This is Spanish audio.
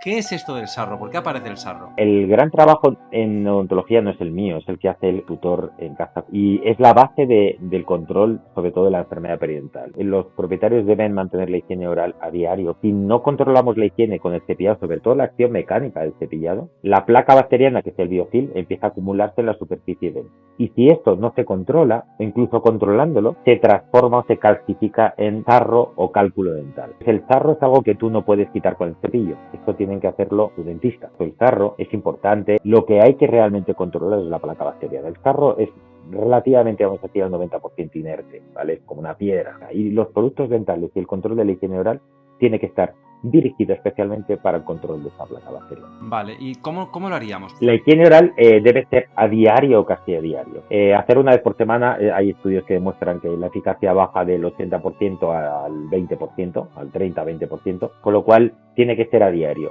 ¿Qué es esto del sarro? ¿Por qué aparece el sarro? El gran trabajo en odontología no es el mío, es el que hace el tutor en casa y es la base del control, sobre todo de la enfermedad periodontal. Los propietarios deben mantener la higiene oral a diario. Si no controlamos la higiene con el cepillado, sobre todo la acción mecánica del cepillado, la placa bacteriana, que es el biofilm, empieza a acumularse en la superficie dental. Y si esto no se controla, incluso controlándolo, se transforma o se calcifica en sarro o cálculo dental. El sarro es algo que tú no puedes quitar con el cepillo. Esto tienen que hacerlo tu dentista. El sarro es importante. Lo que hay que realmente controlar es la placa bacteriana. El sarro es relativamente, vamos a decir, al 90% inerte, ¿vale? Es como una piedra. Y los productos dentales y el control de la higiene oral tiene que estar dirigido especialmente para el control de esa placa bacteriana. Vale, ¿y cómo lo haríamos? La higiene oral debe ser a diario o casi a diario. Hacer una vez por semana, hay estudios que demuestran que la eficacia baja del 80% al 20%, al 30-20%, con lo cual tiene que ser a diario.